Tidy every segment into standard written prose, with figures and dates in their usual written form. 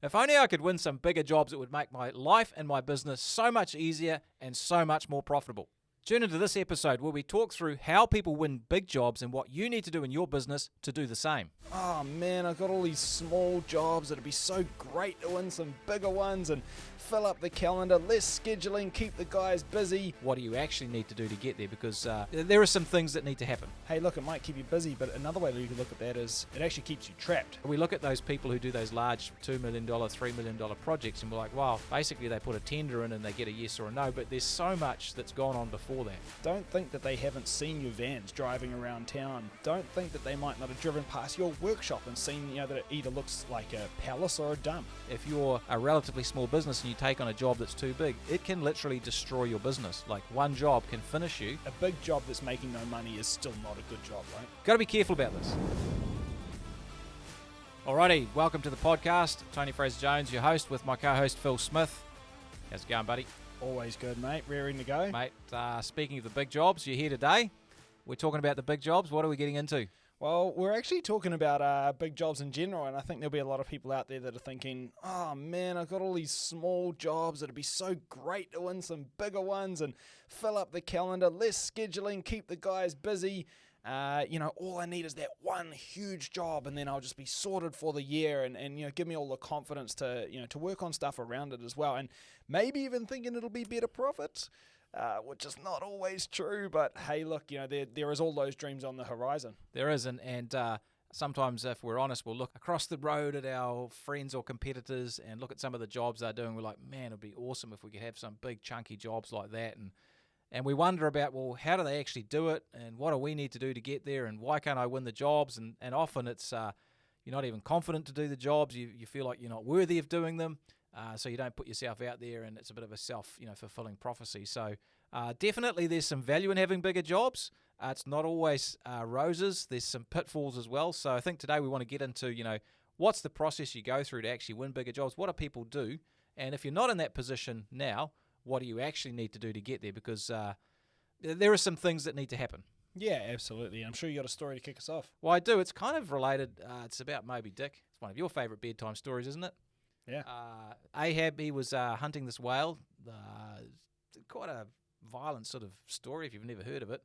If only I could win some bigger jobs, it would make my life and my business so much easier and so much more profitable. Tune into this episode where we talk through how people win big jobs and what you need to do in your business to do the same. Oh man, I've got all these small jobs. It'd be so great to win some bigger ones and fill up the calendar, less scheduling, keep the guys busy. What do you actually need to do to get there? Because there are some things that need to happen. Hey, look, it might keep you busy, but another way that you can look at that is it actually keeps you trapped. We look at those people who do those large $2 million, $3 million projects and we're like, wow, basically they put a tender in and they get a yes or a no, but there's so much that's gone on before that. Don't think that they haven't seen your vans driving around town. Don't think that they might not have driven past your workshop and seen, that it either looks like a palace or a dump. If you're a relatively small business and you take on a job that's too big, it can literally destroy your business. Like one job can finish you. A big job that's making no money is still not a good job, right? Got to be careful about this. Alrighty, welcome to the podcast. Tony Fraser-Jones, your host, with my co-host Phil Smith. How's it going, buddy? Always good, mate. Raring to go. Mate, speaking of the big jobs, you're here today. We're talking about the big jobs. What are we getting into? Well, we're actually talking about big jobs in general, and I think there'll be a lot of people out there that are thinking, oh man, I've got all these small jobs. It'd be so great to win some bigger ones and fill up the calendar, less scheduling, keep the guys busy. All I need is that one huge job, and then I'll just be sorted for the year, and give me all the confidence to work on stuff around it as well, and maybe even thinking it'll be better profits, which is not always true. But hey, look, there is all those dreams on the horizon. There is, and sometimes, if we're honest, we'll look across the road at our friends or competitors and look at some of the jobs they're doing. We're like, man, it'd be awesome if we could have some big chunky jobs like that, and we wonder about, well, how do they actually do it, and what do we need to do to get there, and why can't I win the jobs? And often it's you're not even confident to do the jobs. You feel like you're not worthy of doing them, so you don't put yourself out there, and it's a bit of a self-fulfilling prophecy. So definitely there's some value in having bigger jobs. It's not always roses. There's some pitfalls as well. So I think today we want to get into, what's the process you go through to actually win bigger jobs? What do people do? And if you're not in that position now, what do you actually need to do to get there? Because there are some things that need to happen. Yeah, absolutely. I'm sure you got a story to kick us off. Well, I do. It's kind of related. It's about Moby Dick. It's one of your favourite bedtime stories, isn't it? Yeah. Ahab, he was hunting this whale. Quite a violent sort of story if you've never heard of it.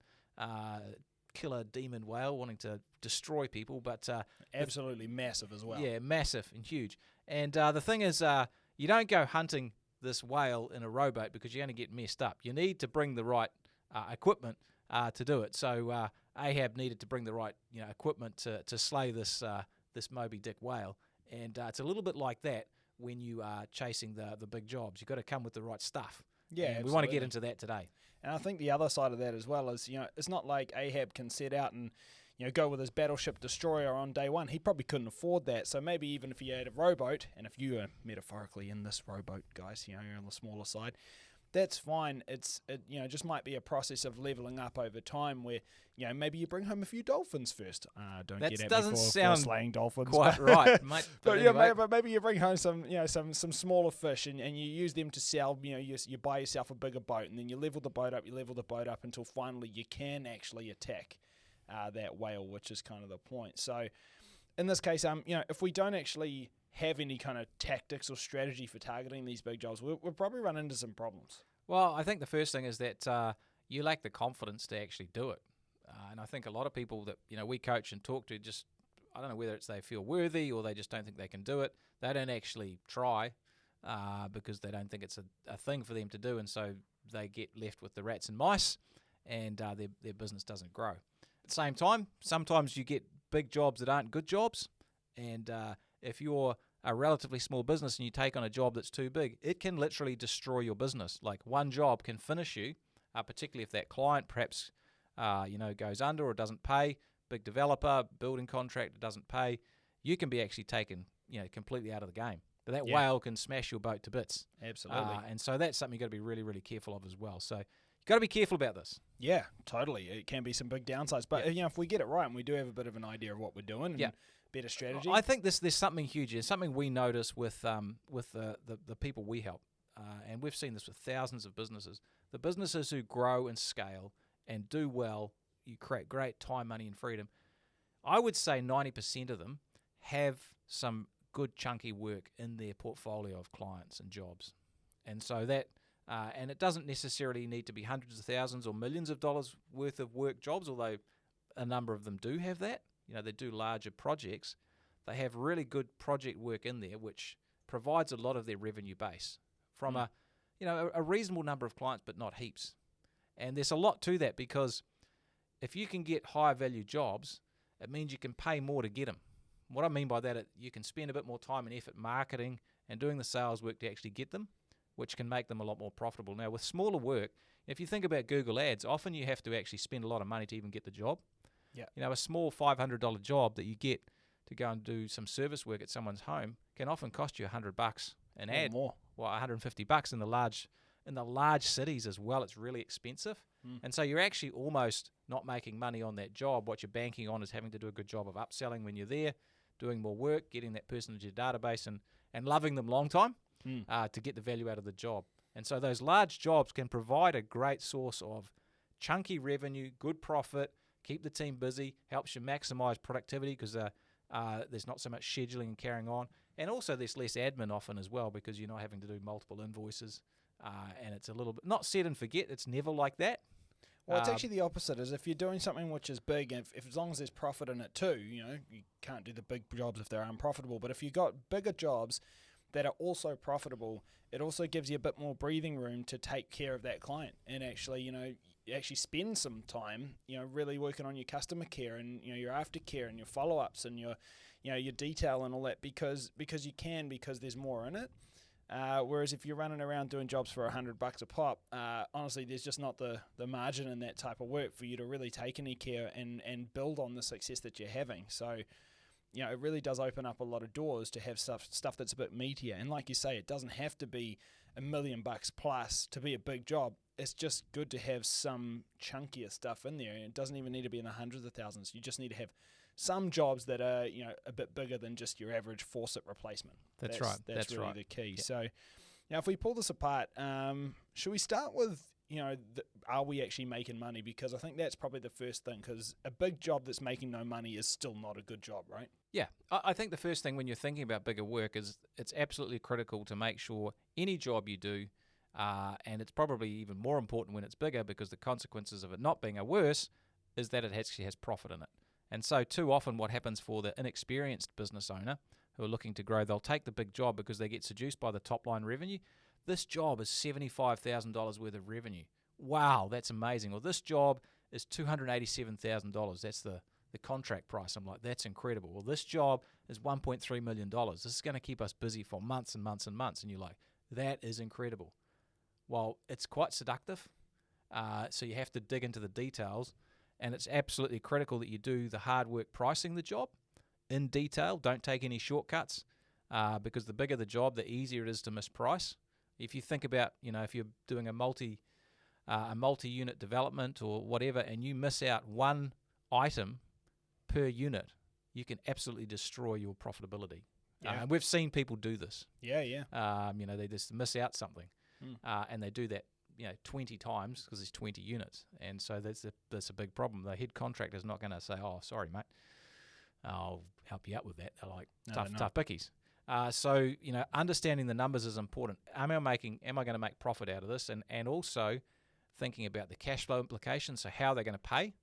Killer demon whale wanting to destroy people, but absolutely massive as well. Yeah, massive and huge. And the thing is, you don't go hunting this whale in a rowboat because you're going to get messed up. You need to bring the right equipment to do it. So Ahab needed to bring the right equipment to slay this Moby Dick whale. And it's a little bit like that when you are chasing the big jobs. You've got to come with the right stuff. Yeah, and we want to get into that today. And I think the other side of that as well is, it's not like Ahab can set out and go with his battleship destroyer on day one. He probably couldn't afford that. So maybe even if he had a rowboat, and if you are metaphorically in this rowboat, guys, you're on the smaller side, that's fine. It just might be a process of leveling up over time where, maybe you bring home a few dolphins first. Don't that get at doesn't me for sound slaying dolphins. Quite right, mate. But anyway. but maybe you bring home some smaller fish and you use them to sell. You buy yourself a bigger boat, and then you level the boat up until finally you can actually attack that whale, which is kind of the point. So in this case, if we don't actually have any kind of tactics or strategy for targeting these big jobs, we'll probably run into some problems. Well, I think the first thing is that you lack the confidence to actually do it. And I think a lot of people that we coach and talk to just, I don't know whether it's they feel worthy or they just don't think they can do it. They don't actually try because they don't think it's a thing for them to do, and so they get left with the rats and mice, and their business doesn't grow. At the same time, sometimes you get big jobs that aren't good jobs, and if you're a relatively small business and you take on a job that's too big, it can literally destroy your business. Like one job can finish you, particularly if that client perhaps goes under or doesn't pay. Big developer, building contractor doesn't pay. You can be actually taken completely out of the game. But that whale can smash your boat to bits. Absolutely. And so that's something you've got to be really, really careful of as well. So you've got to be careful about this. Yeah, totally. It can be some big downsides. But if we get it right and we do have a bit of an idea of what we're doing and better strategy. I think there's something huge here, something we notice with the people we help. And we've seen this with thousands of businesses. The businesses who grow and scale and do well, you create great time, money, and freedom. I would say 90% of them have some good chunky work in their portfolio of clients and jobs. And so that, and it doesn't necessarily need to be hundreds of thousands or millions of dollars worth of work jobs, although a number of them do have that. They do larger projects. They have really good project work in there, which provides a lot of their revenue base from a reasonable number of clients, but not heaps. And there's a lot to that, because if you can get higher value jobs, it means you can pay more to get them. What I mean by that, you can spend a bit more time and effort marketing and doing the sales work to actually get them, which can make them a lot more profitable. Now, with smaller work, if you think about Google Ads, often you have to actually spend a lot of money to even get the job. Yeah. A small $500 job that you get to go and do some service work at someone's home can often cost you $100 an ad. More. Well, $150 in the large cities as well. It's really expensive. And so you're actually almost not making money on that job. What you're banking on is having to do a good job of upselling when you're there, doing more work, getting that person into your database and loving them long time to get the value out of the job. And so those large jobs can provide a great source of chunky revenue, good profit, keep the team busy, helps you maximize productivity because there's not so much scheduling and carrying on. And also there's less admin often as well, because you're not having to do multiple invoices. And it's a little bit, not set and forget, it's never like that. Well, it's actually the opposite. Is if you're doing something which is big, and if as long as there's profit in it too, you can't do the big jobs if they're unprofitable. But if you've got bigger jobs that are also profitable, it also gives you a bit more breathing room to take care of that client and actually, actually spend some time, really working on your customer care and your aftercare and your follow-ups and your detail and all that because there's more in it. Whereas if you're running around doing jobs for $100 a pop, honestly, there's just not the margin in that type of work for you to really take any care and build on the success that you're having. So, it really does open up a lot of doors to have stuff that's a bit meatier. And like you say, it doesn't have to be $1 million plus to be a big job. It's just good to have some chunkier stuff in there. And it doesn't even need to be in the hundreds of thousands. You just need to have some jobs that are, a bit bigger than just your average faucet replacement. That's right. That's really right. the key. Yeah. So, now if we pull this apart, should we start with, are we actually making money? Because I think that's probably the first thing, because a big job that's making no money is still not a good job, right? Yeah, I think the first thing when you're thinking about bigger work is it's absolutely critical to make sure any job you do, and it's probably even more important when it's bigger because the consequences of it not being worse is that it actually has profit in it. And so too often what happens for the inexperienced business owner who are looking to grow, they'll take the big job because they get seduced by the top line revenue. This job is $75,000 worth of revenue. Wow, that's amazing. Well, this job is $287,000. That's the contract price. I'm like, that's incredible. Well, this job is $1.3 million. This is going to keep us busy for months and months and months. And you're like, that is incredible. Well, it's quite seductive. So you have to dig into the details. And it's absolutely critical that you do the hard work pricing the job in detail. Don't take any shortcuts because the bigger the job, the easier it is to misprice. If you think about, if you're doing a multi-unit development or whatever, and you miss out one item per unit, you can absolutely destroy your profitability. Yeah. And we've seen people do this. Yeah. They just miss out something, and they do that, 20 times because there's 20 units, and so that's a big problem. The head contractor's not going to say, "Oh, sorry, mate, I'll help you out with that." They're like tough bickies. So understanding the numbers is important. Am I going to make profit out of this? And also thinking about the cash flow implications. So how they're going to pay.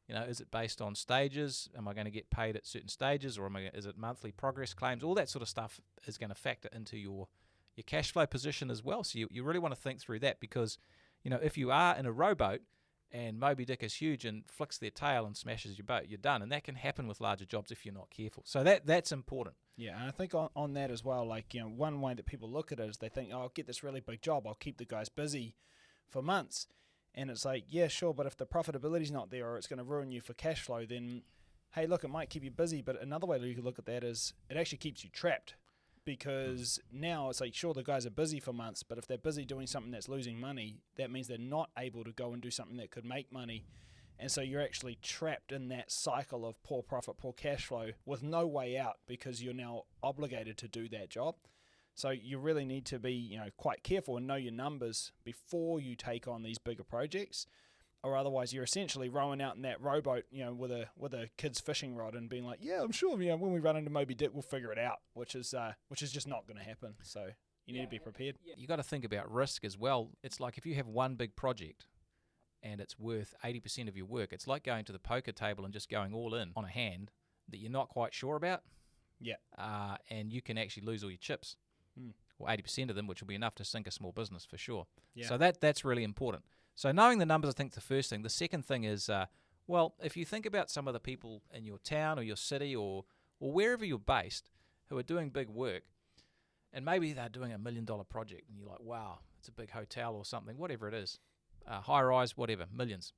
Is it based on stages? Am I going to get paid at certain stages, or is it monthly progress claims? All that sort of stuff is going to factor into your cash flow position as well. So you really want to think through that because, if you are in a rowboat and Moby Dick is huge and flicks their tail and smashes your boat, you're done. And that can happen with larger jobs if you're not careful. So that's important. Yeah, and I think on that as well, one way that people look at it is they think, oh, I'll get this really big job, I'll keep the guys busy for months. And it's like, yeah, sure, but if the profitability's not there or it's going to ruin you for cash flow, then, hey, look, it might keep you busy. But another way that you could look at that is it actually keeps you trapped because now it's like, sure, the guys are busy for months, but if they're busy doing something that's losing money, that means they're not able to go and do something that could make money. And so you're actually trapped in that cycle of poor profit, poor cash flow with no way out because you're now obligated to do that job. So you really need to be, quite careful and know your numbers before you take on these bigger projects. or otherwise you're essentially rowing out in that rowboat, with a kid's fishing rod and being like, yeah, I'm sure, when we run into Moby Dick, we'll figure it out, which is just not going to happen. So you need to be prepared. You got to think about risk as well. It's like if you have one big project and it's worth 80% of your work, it's like going to the poker table and just going all in on a hand that you're not quite sure about. Yeah. And you can actually lose all your chips, or 80% of them, which will be enough to sink a small business for sure. Yeah. So that's really important. So knowing the numbers, I think, the first thing. The second thing is, if you think about some of the people in your town or your city or wherever you're based who are doing big work, and maybe they're doing $1 million project, and you're like, wow, it's a big hotel or something, whatever it is, high-rise, whatever, millions.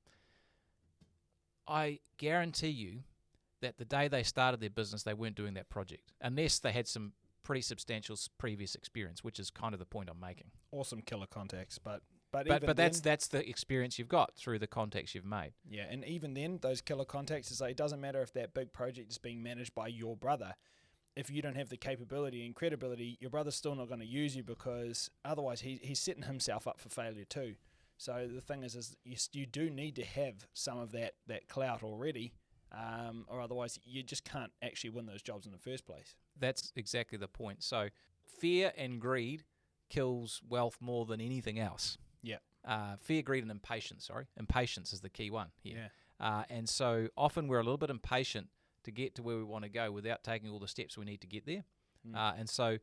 I guarantee you that the day they started their business, they weren't doing that project, unless they had some pretty substantial previous experience, which is kind of the point I'm making. Awesome killer contacts, but that's the experience you've got through the contacts you've made. Yeah, and even then, those killer contacts, is like, it doesn't matter if that big project is being managed by your brother. If you don't have the capability and credibility, your brother's still not going to use you, because otherwise he's setting himself up for failure too. So the thing is you do need to have some of that clout already, or otherwise you just can't actually win those jobs in the first place. That's exactly the point. So fear and greed kills wealth more than anything else. Yeah. Fear, greed, and impatience. Sorry, impatience is the key one here. Yeah. And so often we're a little bit impatient to get to where we want to go without taking all the steps we need to get there. And so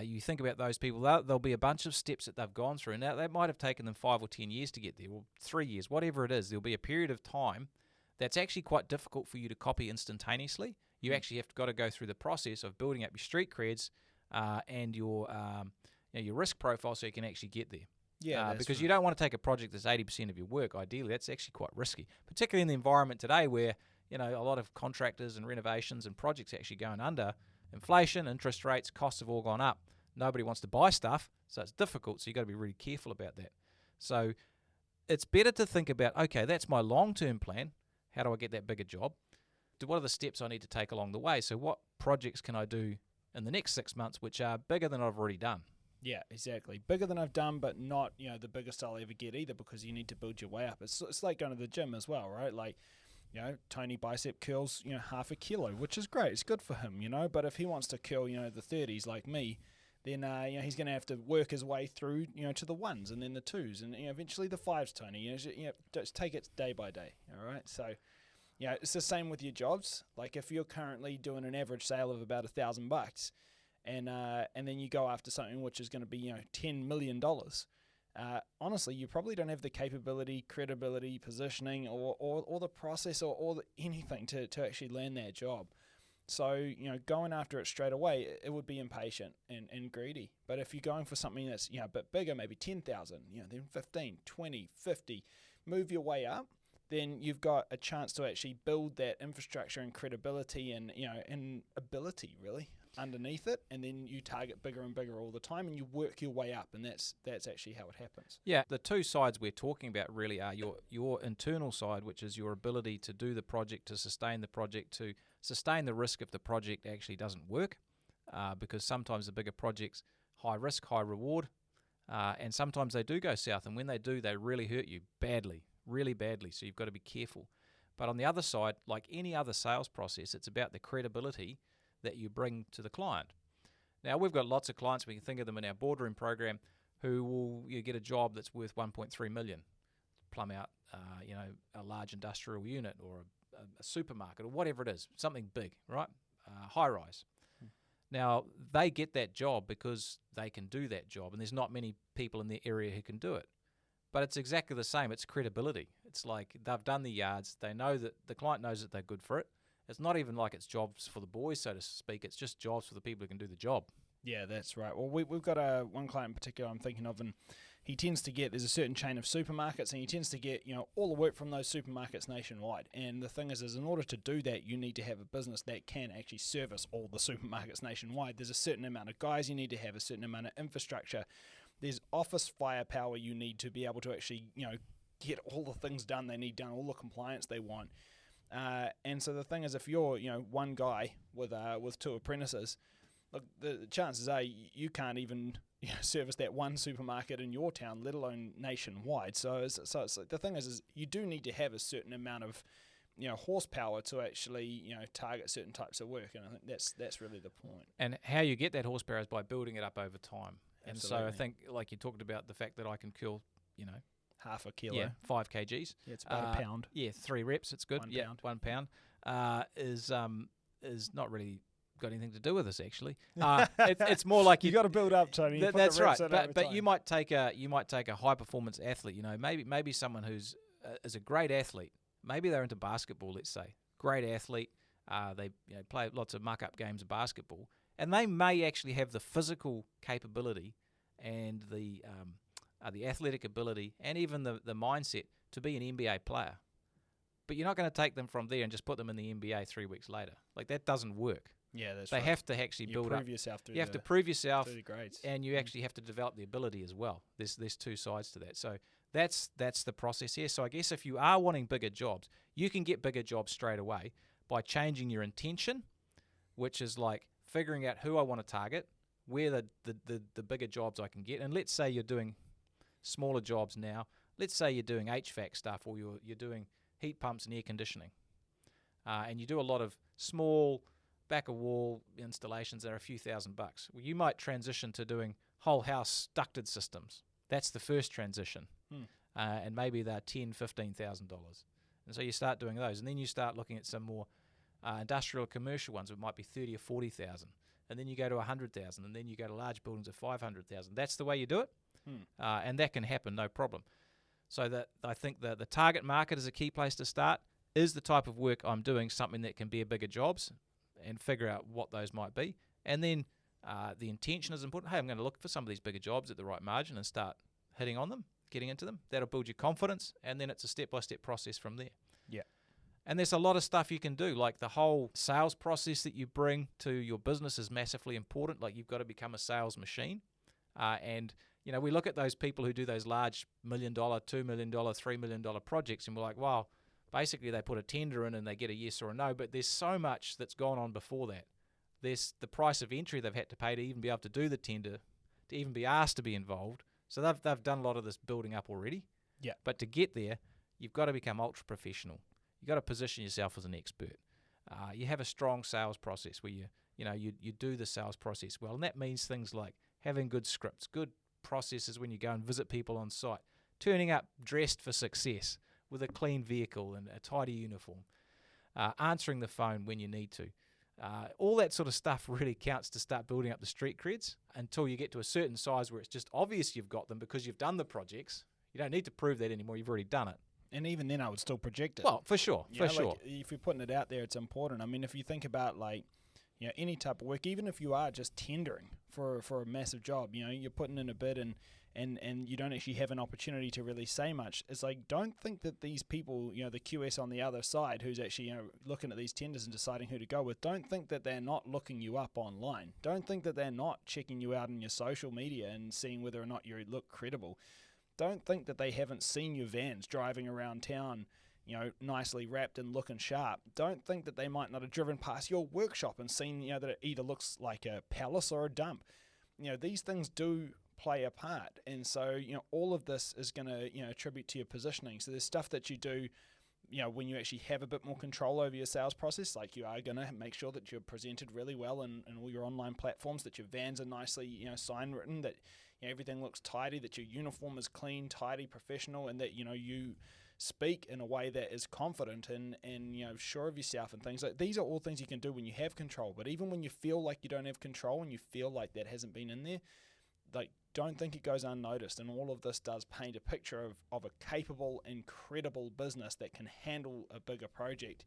you think about those people, there'll be a bunch of steps that they've gone through. Now, that might have taken them 5 or 10 years to get there, or 3 years, whatever it is. There'll be a period of time that's actually quite difficult for you to copy instantaneously. You actually got to go through the process of building up your street creds and your risk profile so you can actually get there. Yeah, because you don't want to take a project that's 80% of your work. Ideally, that's actually quite risky, particularly in the environment today where a lot of contractors and renovations and projects are actually going under. Inflation, interest rates, costs have all gone up. Nobody wants to buy stuff, so it's difficult. So you've got to be really careful about that. So it's better to think about, okay, that's my long-term plan. How do I get that bigger job? What are the steps I need to take along the way? So what projects can I do in the next 6 months which are bigger than I've already done? Yeah, exactly. Bigger than I've done, but not the biggest I'll ever get either, because you need to build your way up. It's like going to the gym as well, right? Like, Tony bicep curls, half a kilo, which is great. It's good for him, But if he wants to curl, the 30s like me, then he's going to have to work his way through, to the 1s and then the 2s and eventually the 5s, Tony. Just take it day by day, all right? So, it's the same with your jobs. Like if you're currently doing an average sale of about $1,000, and then you go after something which is going to be $10 million. Honestly, you probably don't have the capability, credibility, positioning, or the process, or anything to actually land that job. So going after it straight away, it would be impatient and greedy. But if you're going for something that's a bit bigger, maybe 10,000, then 15, 20, 50, move your way up, then you've got a chance to actually build that infrastructure and credibility and and ability really underneath it, and then you target bigger and bigger all the time, and you work your way up, and that's actually how it happens. Yeah, the two sides we're talking about really are your internal side, which is your ability to do the project, to sustain the project, to sustain the risk if the project actually doesn't work, because sometimes the bigger projects, high risk, high reward, and sometimes they do go south, and when they do, they really hurt you badly, really badly, so you've got to be careful. But on the other side, like any other sales process, it's about the credibility that you bring to the client. Now, we've got lots of clients, we can think of them in our boardroom program, who will get a job that's worth $1.3 million, plumb out a large industrial unit or a supermarket or whatever it is, something big, right? High rise. Now, they get that job because they can do that job, and there's not many people in their area who can do it. But it's exactly the same. It's credibility. It's like they've done the yards. They know that the client knows that they're good for it. It's not even like it's jobs for the boys, so to speak. It's just jobs for the people who can do the job. Yeah, that's right. Well, we've got one client in particular I'm thinking of, and he tends to get, there's a certain chain of supermarkets, and he tends to get, all the work from those supermarkets nationwide. And the thing is in order to do that, you need to have a business that can actually service all the supermarkets nationwide. There's a certain amount of guys you need to have, a certain amount of infrastructure. There's office firepower you need to be able to actually, get all the things done they need done, all the compliance they want. And so the thing is, if you're, one guy with 2 apprentices, look, the chances are you can't even service that one supermarket in your town, let alone nationwide. So it's the thing is you do need to have a certain amount of horsepower to actually target certain types of work, and I think that's really the point. And how you get that horsepower is by building it up over time. And Absolutely. so I think, like you talked about, the fact that I can curl, Half a kilo. yeah, 5 kgs. Yeah, it's about a pound. Yeah, 3 reps. It's good. 1 yeah, pound. 1 pound is not really got anything to do with this actually. It's more like You got to build up, Tony. You put that's the reps right. in over But time. you might take a high performance athlete. Maybe someone who's is a great athlete. Maybe they're into basketball. Let's say great athlete. They play lots of muck up games of basketball, and they may actually have the physical capability and the athletic ability and even the mindset to be an NBA player. But you're not going to take them from there and just put them in the NBA 3 weeks later. Like, that doesn't work. Yeah, that's They right. have to actually You build prove up. yourself through You have to prove yourself, through the grades. and you actually have to develop the ability as well. There's two sides to that. So that's the process here. So I guess if you are wanting bigger jobs, you can get bigger jobs straight away by changing your intention, which is like figuring out who I want to target, where the bigger jobs I can get. And let's say you're doing smaller jobs now. Let's say you're doing HVAC stuff, or you're doing heat pumps and air conditioning, and you do a lot of small back-of-wall installations that are a few $1,000. Well, you might transition to doing whole house ducted systems. That's the first transition, and maybe they're $10,000, $15,000. And so you start doing those, and then you start looking at some more industrial, commercial ones. It might be 30 or 40,000, and then you go to 100,000, and then you go to large buildings of 500,000. That's the way you do it, and that can happen, no problem. So that I think the target market is a key place to start. Is the type of work I'm doing something that can be a bigger jobs, and figure out what those might be, and then the intention is important. Hey, I'm going to look for some of these bigger jobs at the right margin and start hitting on them, getting into them. That'll build your confidence, and then it's a step-by-step process from there. Yeah. And there's a lot of stuff you can do, like the whole sales process that you bring to your business is massively important. Like, you've got to become a sales machine. And, we look at those people who do those large $1 million, $2 million, $3 million projects, and we're like, wow, basically they put a tender in and they get a yes or a no, but there's so much that's gone on before that. There's the price of entry they've had to pay to even be able to do the tender, to even be asked to be involved. So they've done a lot of this building up already. Yeah. But to get there, you've got to become ultra professional. You've got to position yourself as an expert. You have a strong sales process where you do the sales process well, and that means things like having good scripts, good processes when you go and visit people on site, turning up dressed for success with a clean vehicle and a tidy uniform, answering the phone when you need to. All that sort of stuff really counts to start building up the street creds until you get to a certain size where it's just obvious you've got them because you've done the projects. You don't need to prove that anymore. You've already done it. And even then, I would still project it. Well, for sure, sure. Like, if you're putting it out there, it's important. I mean, if you think about any type of work, even if you are just tendering for a massive job, you're putting in a bid and you don't actually have an opportunity to really say much. It's like, don't think that these people, the QS on the other side, who's actually looking at these tenders and deciding who to go with, don't think that they're not looking you up online. Don't think that they're not checking you out on your social media and seeing whether or not you look credible. Don't think that they haven't seen your vans driving around town, nicely wrapped and looking sharp. Don't think that they might not have driven past your workshop and seen, that it either looks like a palace or a dump. These things do play a part. And so, all of this is going to, attribute to your positioning. So there's stuff that you do, when you actually have a bit more control over your sales process, like you are going to make sure that you're presented really well in all your online platforms, that your vans are nicely, sign written, that everything looks tidy, that your uniform is clean, tidy, professional, and that, you speak in a way that is confident and sure of yourself and things like these are all things you can do when you have control. But even when you feel like you don't have control and you feel like that hasn't been in there, like, don't think it goes unnoticed. And all of this does paint a picture of a capable, incredible business that can handle a bigger project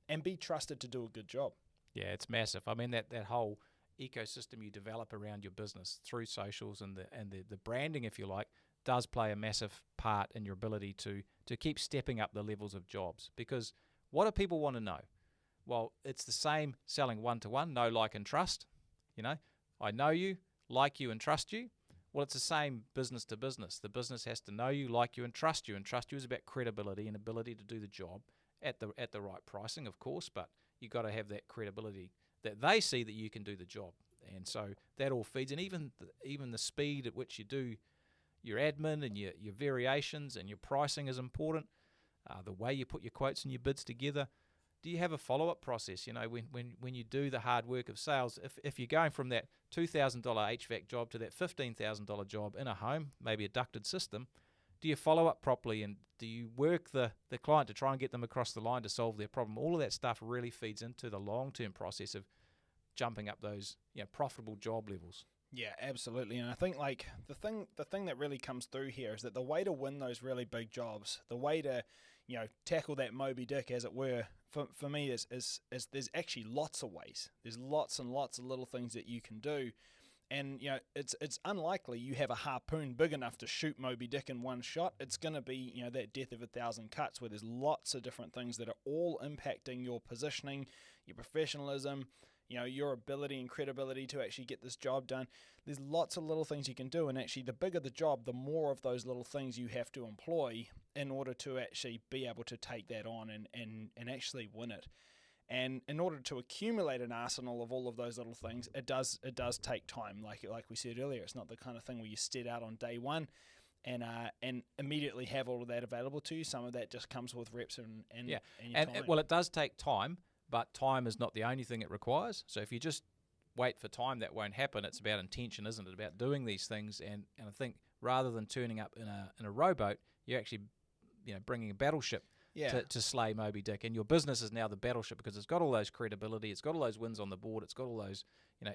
and be trusted to do a good job. Yeah, it's massive. I mean, that whole ecosystem you develop around your business through socials and the branding, if you like, does play a massive part in your ability to keep stepping up the levels of jobs. Because what do people want to know? Well, it's the same selling one-to-one, know, like, and trust. I know you, like you, and trust you. Well, it's the same business to business. The business has to know you, like you, and trust you. And trust you is about credibility and ability to do the job at the right pricing, of course. But you've got to have that credibility that they see that you can do the job. And so that all feeds, and even the speed at which you do your admin and your variations and your pricing is important. The way you put your quotes and your bids together. Do you have a follow-up process? When you do the hard work of sales, if you're going from that $2,000 HVAC job to that $15,000 job in a home, maybe a ducted system, do you follow up properly, and do you work the client to try and get them across the line to solve their problem? All of that stuff really feeds into the long-term process of jumping up those profitable job levels. Yeah, absolutely. And I think like the thing that really comes through here is that the way to win those really big jobs, the way to tackle that Moby Dick, as it were, for me is there's actually lots of ways. There's lots and lots of little things that you can do. And it's unlikely you have a harpoon big enough to shoot Moby Dick in one shot. It's going to be that death of 1,000 cuts, where there's lots of different things that are all impacting your positioning, your professionalism, your ability and credibility to actually get this job done. There's lots of little things you can do, and actually the bigger the job, the more of those little things you have to employ in order to actually be able to take that on and actually win it. And in order to accumulate an arsenal of all of those little things, it does take time. Like we said earlier, it's not the kind of thing where you set out on day one and immediately have all of that available to you. Some of that just comes with reps and your time. Well, it does take time, but time is not the only thing it requires. So if you just wait for time, that won't happen. It's about intention, isn't it? About doing these things, and I think rather than turning up in a rowboat, you're actually bringing a battleship. To slay Moby Dick, and your business is now the battleship because it's got all those credibility, it's got all those wins on the board, it's got all those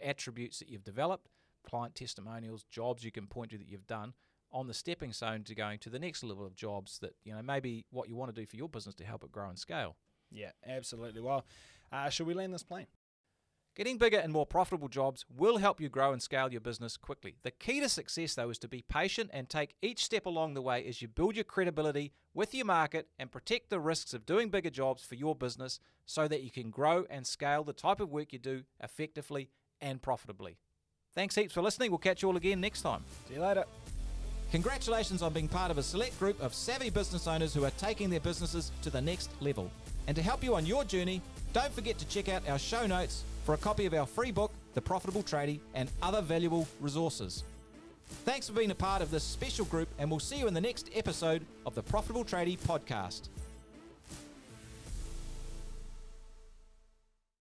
attributes that you've developed, client testimonials, jobs you can point to that you've done on the stepping stone to going to the next level of jobs that maybe what you want to do for your business to help it grow and scale. Yeah, absolutely. Well, should we land this plane? Getting bigger and more profitable jobs will help you grow and scale your business quickly. The key to success, though, is to be patient and take each step along the way as you build your credibility with your market and protect the risks of doing bigger jobs for your business so that you can grow and scale the type of work you do effectively and profitably. Thanks heaps for listening. We'll catch you all again next time. See you later. Congratulations on being part of a select group of savvy business owners who are taking their businesses to the next level. And to help you on your journey, don't forget to check out our show notes for a copy of our free book, The Profitable Tradie, and other valuable resources. Thanks for being a part of this special group, and we'll see you in the next episode of the Profitable Tradie podcast.